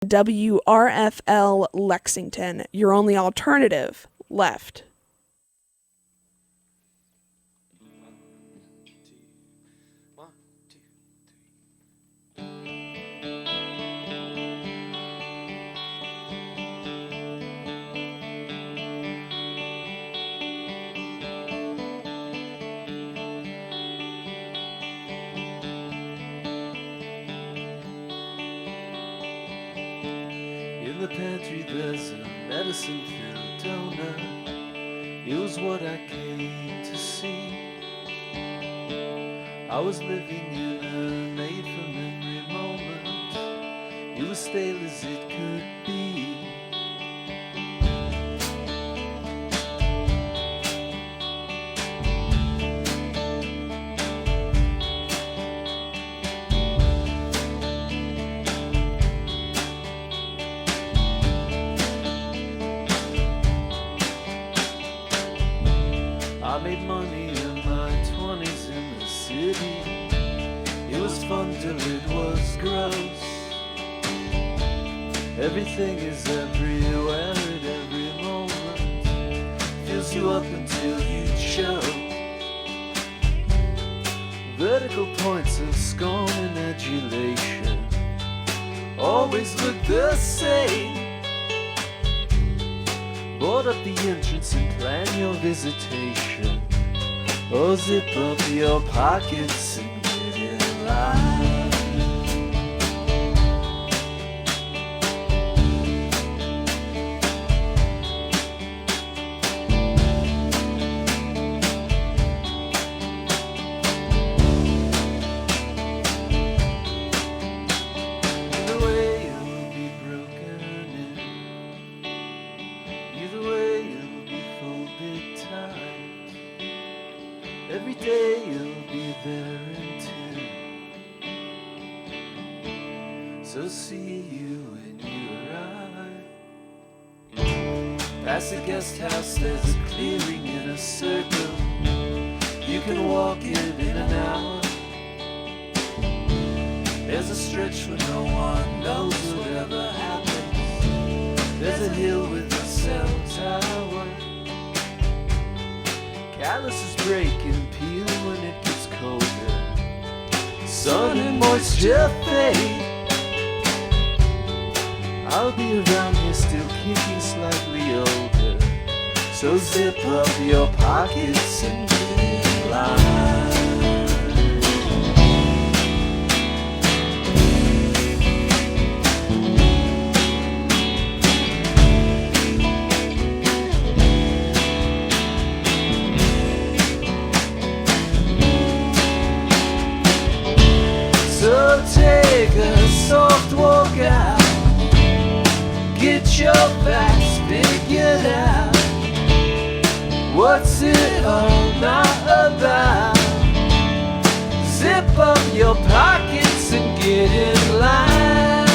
WRFL Lexington, your only alternative left. In the pantry there's a medicine-filled donut. It was what I came to see. I was living in a made-for-memory moment. It was stale as it could be. I made money in my 20s in the city. It was fun till it was gross. Everything is everywhere at every moment. Fills you up until you choke. Vertical points of scorn and adulation always look the same. Board up the entrance and plan your visitation. Oh, zip up your pockets and get in line. Either way you'll be broken in. Either way you'll be folded tight. Every day you'll be there in ten. So see you when you arrive. Past the guest house there's a clearing in a circle. You can walk it in an hour. There's a stretch where no one knows whatever happens. There's a hill with a cell tower. Calluses break and peel when it gets colder. Sun and moisture fade. I'll be around here still kicking slightly older. So zip up your pockets and get in line. So take a soft walk out. Get your facts figured out. What's it all not about? Zip up your pockets and get in line.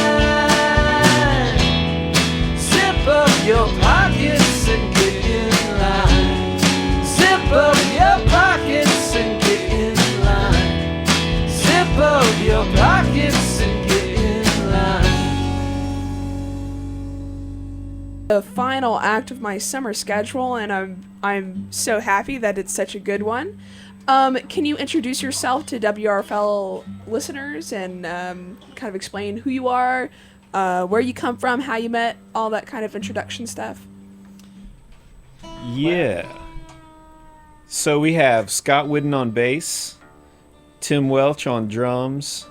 Zip up your pockets and get in line. Zip up your pockets and get in line. Zip up your pockets and get in line. The final act of my summer schedule, and I'm so happy that it's such a good one. Can you introduce yourself to WRFL listeners and kind of explain who you are, where you come from, how you met, all that kind of introduction stuff? Yeah. So we have Scott Whidden on bass, Tim Welch on drums,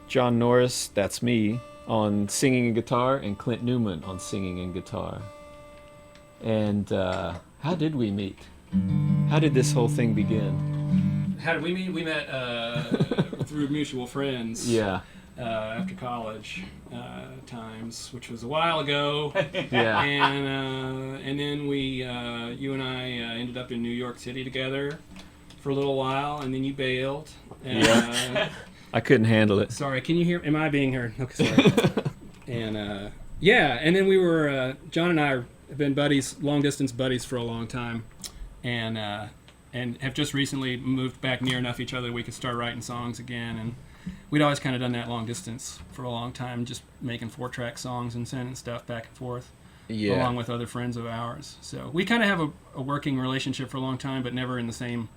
John Norris, that's me, on singing and guitar, and Clint Newman on singing and guitar. And how did we meet? How did this whole thing begin? How did we meet? We met through mutual friends. Yeah. After college times, which was a while ago. Yeah. And then we, you and I, ended up in New York City together for a little while, and then you bailed. Yeah. I couldn't handle it. Sorry, can you hear? Am I being heard? Okay, sorry. And yeah, and then we were John and I have been buddies, long distance buddies for a long time, and have just recently moved back near enough each other that we could start writing songs again. we'd always kind of done that long distance for a long time, just making 4-track songs and sending stuff back and forth, along with other friends of ours. So we kind of have a working relationship for a long time, but never in the same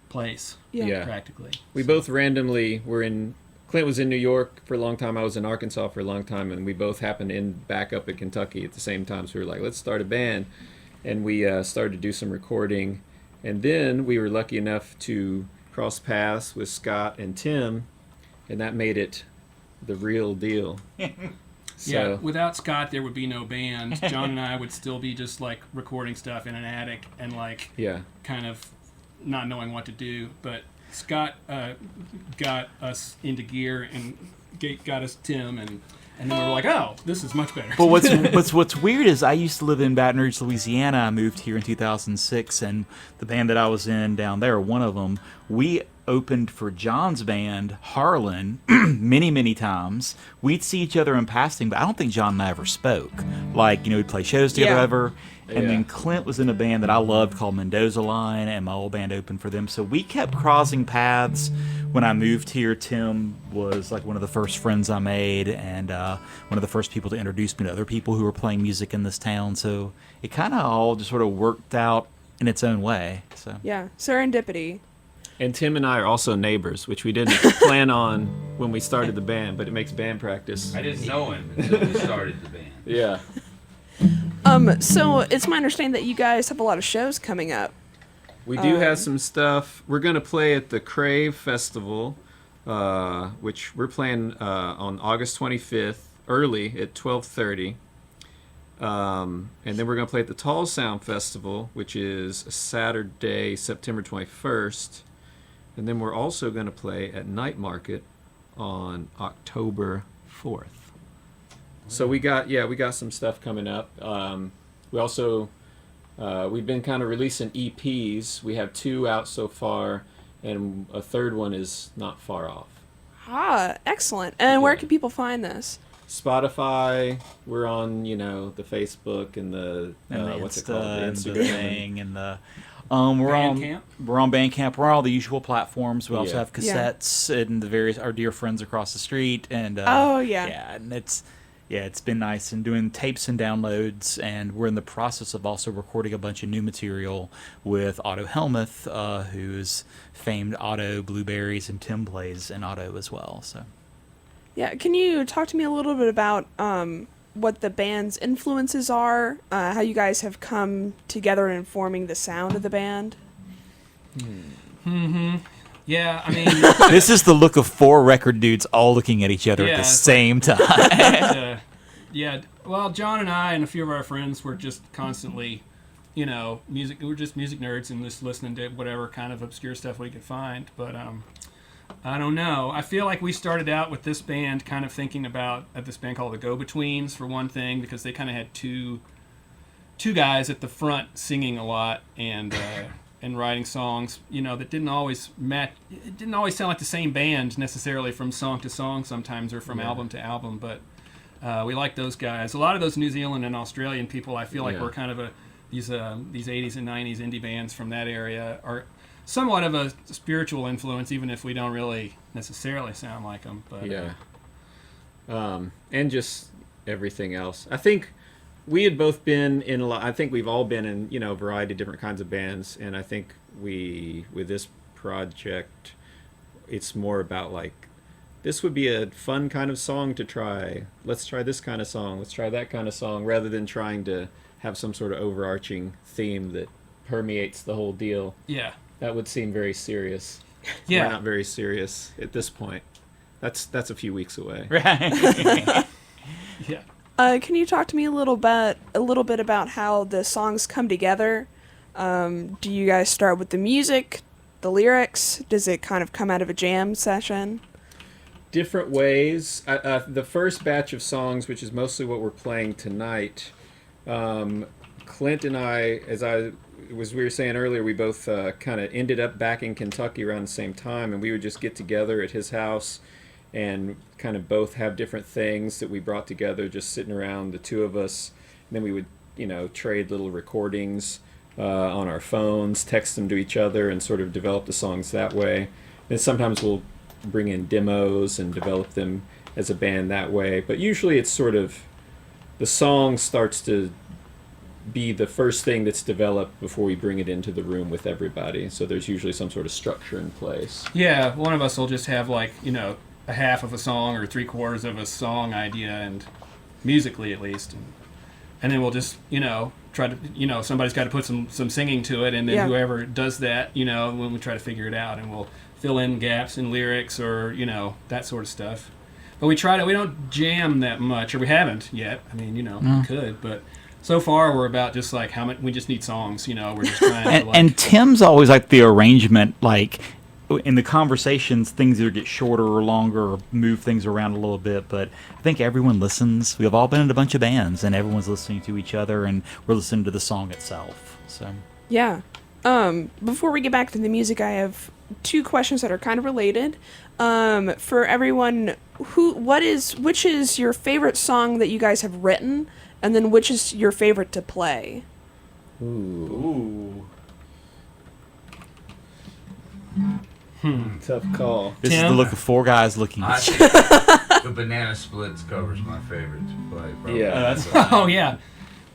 place, practically. We both randomly were in. Clint was in New York for a long time. I was in Arkansas for a long time, and we both happened to end back up in Kentucky at the same time. So we were like, let's start a band, and we started to do some recording. And then we were lucky enough to cross paths with Scott and Tim, and that made it the real deal. Yeah, without Scott, there would be no band. John and I would still be just like recording stuff in an attic and like kind of not knowing what to do. But Scott got us into gear and got us Tim, and then we were like, oh, this is much better. But what's weird is I used to live in Baton Rouge, Louisiana. I moved here in 2006, and the band that I was in down there, one of them, we opened for John's band, Harlan, many times. We'd see each other in passing, but I don't think John and I ever spoke. Like, we'd play shows together ever. And then Clint was in a band that I loved called Mendoza Line, and my old band opened for them. So we kept crossing paths. When I moved here, Tim was like one of the first friends I made, and one of the first people to introduce me to other people who were playing music in this town. So it kind of all just sort of worked out in its own way. So Yeah, serendipity. And Tim and I are also neighbors, which we didn't plan on when we started the band, but it makes band practice. I didn't know him until we started the band. Yeah. So it's my understanding that you guys have a lot of shows coming up. We do have some stuff. We're going to play at the Crave Festival, which we're playing on August 25th, early at 12:30. And then we're going to play at the Tall Sound Festival, which is Saturday, September 21st. And then we're also going to play at Night Market on October 4th. So we got some stuff coming up. We also we've been kind of releasing EPs. We have 2 out so far, and a third one is not far off. Ah, excellent. And where can people find this? Spotify. We're on, the Facebook and the what's it called, the and Instagram the thing, and the we're on Bandcamp. We're on all the usual platforms. We also have cassettes and the various our dear friends across the street, and and it's been nice, and doing tapes and downloads, and we're in the process of also recording a bunch of new material with Otto Helmuth, who's famed Otto Blueberries, and Tim plays in Otto as well. So, yeah, can you talk to me a little bit about what the band's influences are, how you guys have come together in forming the sound of the band? Yeah, I mean... This is the look of 4 record dudes all looking at each other at the same time. Well, John and I and a few of our friends were just constantly, music. We were just music nerds and just listening to whatever kind of obscure stuff we could find. But I don't know. I feel like we started out with this band kind of thinking about this band called the Go-Betweens, for one thing, because they kind of had two guys at the front singing a lot and writing songs, that didn't always match. It didn't always sound like the same band necessarily from song to song sometimes, or from album to album, but we like those guys. A lot of those New Zealand and Australian people, I feel like were kind of these 80s and 90s indie bands from that area are somewhat of a spiritual influence, even if we don't really necessarily sound like them. But and just everything else. I think we had both been in a lot. I think we've all been in a variety of different kinds of bands, and I think with this project, it's more about like, this would be a fun kind of song to try. Let's try this kind of song. Let's try that kind of song, rather than trying to have some sort of overarching theme that permeates the whole deal. Yeah. That would seem very serious. Yeah. We're not very serious at this point. That's a few weeks away. Right. Yeah. Can you talk to me a little bit about how the songs come together? Do you guys start with the music, the lyrics? Does it kind of come out of a jam session? Different ways. The first batch of songs, which is mostly what we're playing tonight, Clint and I, we were saying earlier, we both kind of ended up back in Kentucky around the same time, and we would just get together at his house and kind of both have different things that we brought together, just sitting around, the two of us. And then we would, trade little recordings on our phones, text them to each other, and sort of develop the songs that way. And sometimes we'll bring in demos and develop them as a band that way. But usually it's sort of the song starts to be the first thing that's developed before we bring it into the room with everybody. So there's usually some sort of structure in place. Yeah, one of us will just have like, you know, a half of a song or 3/4 of a song idea, and musically at least, and then we'll just, you know, try to, you know, somebody's got to put some singing to it, and then whoever does that, you know, when we try to figure it out, and we'll fill in gaps in lyrics or, you know, that sort of stuff. But we don't jam that much, or we haven't yet. I mean, you know, we could, but so far we're about just like how much we just need songs, you know. We're just trying to like. And Tim's always like the arrangement, like in the conversations, things either get shorter or longer, or move things around a little bit. But I think everyone listens. We have all been in a bunch of bands, and everyone's listening to each other, and we're listening to the song itself. So Yeah. Before we get back to the music, I have 2 questions that are kind of related. For everyone, which is your favorite song that you guys have written, and then which is your favorite to play? Ooh. Tough call. this is the look of 4 guys looking I at you. think the Banana Splits cover's my favorite to play. Probably. Yeah. Oh yeah,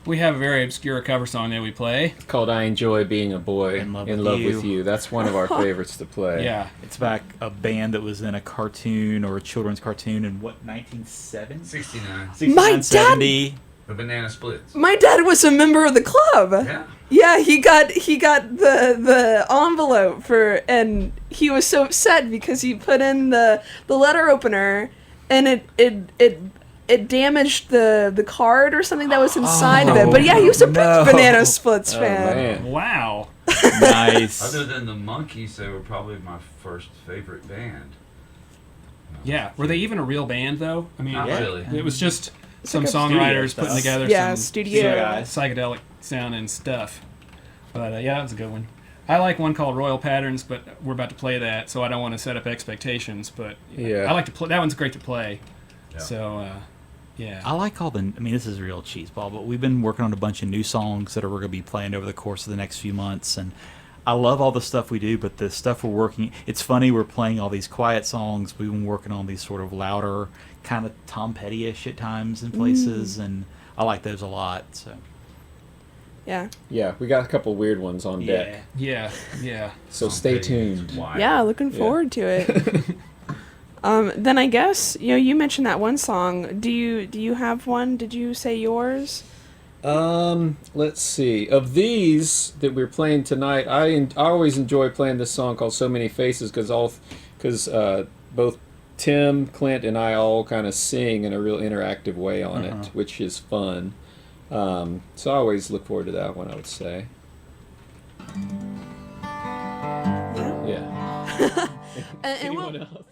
we have a very obscure cover song that we play. It's called I Enjoy Being a Boy In Love with You. That's one of our favorites to play. Yeah, It's about a band that was in a cartoon or a children's cartoon in what, 1970? 69. My dad- 70. The Banana Splits. My dad was a member of the club. Yeah. Yeah, he got the envelope for, and he was so upset because he put in the letter opener, and it damaged the card or something that was inside of it. But yeah, he was a big no. Banana Splits Oh, fan. man. wow. Nice. Other than the Monkees, they were probably my first favorite band. Yeah, were they even a real band though? I mean, Not really. it was just some like a songwriters studio putting stuff. together Yeah, some studio. psychedelic sounding stuff. But yeah, that was a good one. I like one called Royal Patterns, but we're about to play that, so I don't want to set up expectations. But Yeah. I like to play. That one's great to play. Yeah. So yeah. I like all the. I mean, this is real cheeseball, but we've been working on a bunch of new songs that we're going to be playing over the course of the next few months, and I love all the stuff we do. But the stuff we're working, it's funny. We're playing all these quiet songs. We've been working on these sort of louder, kind of Tom Petty-ish at times in places, and I like those a lot. So Yeah. Yeah, we got a couple weird ones on deck. Yeah. So stay tuned. Yeah, looking forward to it. Then I guess, you know, you mentioned that one song. Do you have one? Did you say yours? Let's see. Of these that we're playing tonight, I always enjoy playing this song called "So Many Faces" because both Tim, Clint, and I all kind of sing in a real interactive way on it, which is fun. So I always look forward to that one, I would say. Yeah. And Anyone else?